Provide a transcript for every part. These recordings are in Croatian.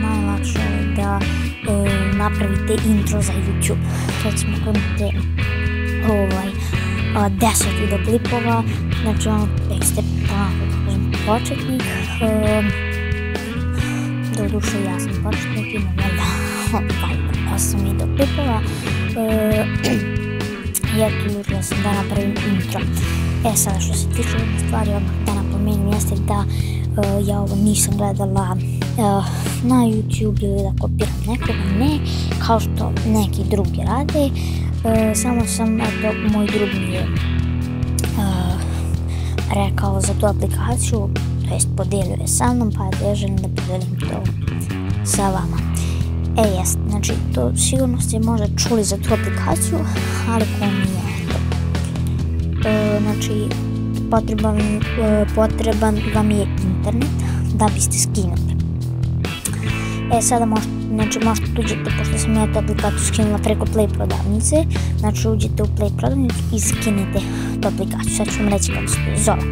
najlakše je da napravite intro za YouTube. Recimo ako imate 10 video klipova, znači tek ste početnik, doduše ja sam početnik, imam valjda 8 video klipova, i eto ljudila sam da napravim intro. Sada što se tiče jedne stvari odmah da napomenem jeste da ja ovo nisam gledala na YouTube ili da kopiram nekoga, ne, kao što neki drugi rade, samo sam, eto, moj drug mi je rekao za tu aplikaciju, to jest podijelio je sa mnom, pa ja želim da podelim to sa vama. Jest, znači to sigurno ste možda čuli za tu aplikaciju, ali ko nije, eto. Znači, potreban vam je internet da biste skinuli. Sada možete uđete, pošto sam ja tu aplikaciju skinula preko Play prodavnice, znači uđete u Play prodavnicu i skinete tu aplikaciju, sad ću vam reći kako se to zove.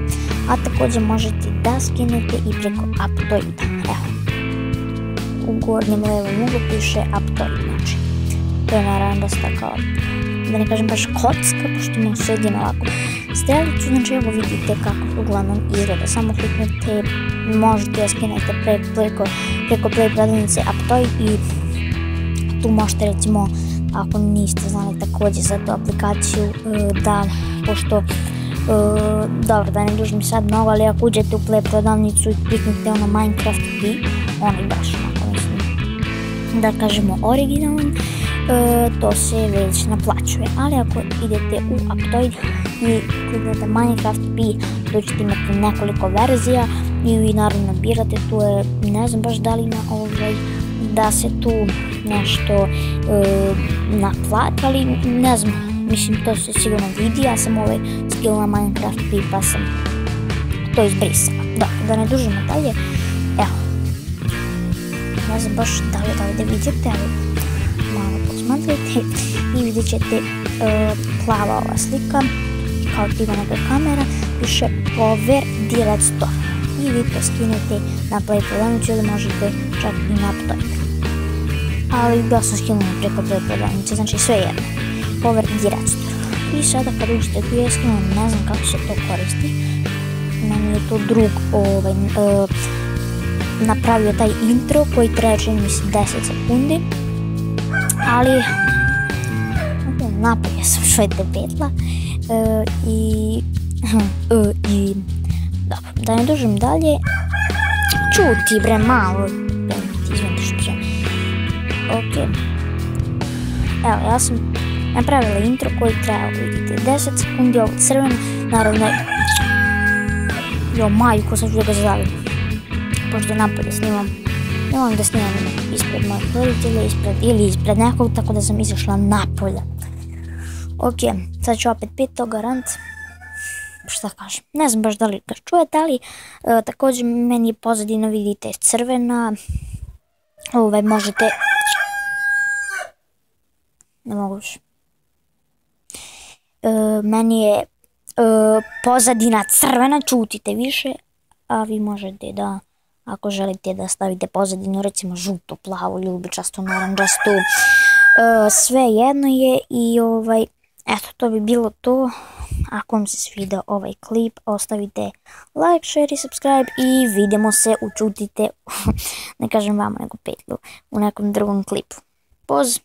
A također možete da skinete i preko Aptoida, evo. U gornjem levom uglu piše Aptoid, znači to je naravno dosta kao, da ne kažem baš kocka, pošto ima sredinu ovako strelicu, znači evo vidite kako uglavnom izgleda, samo kliknete, možete da skinete preko Play prodavnice Aptoid i tu možete recimo, ako niste znali također za tu aplikaciju, da, pošto, dobro da ne dužim sad mnogo, ali ako uđete u Play prodavnicu i kliknete ono Minecraft B, on je baš onako, mislim, da kažemo originalan, to se već naplaćuje, ali ako idete u Aptoid i kliknete Minecraft B, tu ćete imati nekoliko verzija i vi naravno birate, tu je, ne znam baš da li ima da se tu nešto naplati, ali ne znam, mislim to se sigurno vidi, ja sam skillala Minecraft B pa sam to izbrisala. Da ne dužimo dalje, evo, ne znam baš da li ovdje vidite, ali malo posmatrajte i vidjet ćete plava ova slika, kao ti ima neka kamera, piše Power Direct Store i vi to skinete na Play prodavnicu ili možete čak i na Aptoid. Ali ja sam skinula preko Play prodavnice, znači sve jedno, Power Direct Store. I sada kad uđete tu je skinula, ne znam kako se to koristi, meni je to drug napravio taj intro koji traje, čini mi se, 10 sekundi, ali napolje sam što je petla i dobro, da ne dužim dalje, čuti bre malo, izvinite što sam, ok, evo ja sam napravila intro koji traja, vidite, 10 sekundi, ovo crveno, naravno, jo majko, sad ću da ga zavim, pošto napolje snimam, ne volim da snimam ispred mojih roditelja ili ispred nekog, tako da sam izašla napolje. Ok, sad ću opet pit to garant, šta kažem, ne znam baš da li ga čujete, ali također meni je pozadina, vidite, crvena, možete, ne mogu više, meni je pozadina crvena, čutite više, a vi možete da, ako želite da stavite pozadinu, recimo žuto, plavo, ljubičasto, naranđasto, sve jedno je i eto, to bi bilo to. Ako vam se svidio ovaj klip, ostavite like, share i subscribe i vidimo se, učutite, ne kažem vama nego petlu, u nekom drugom klipu. Poz!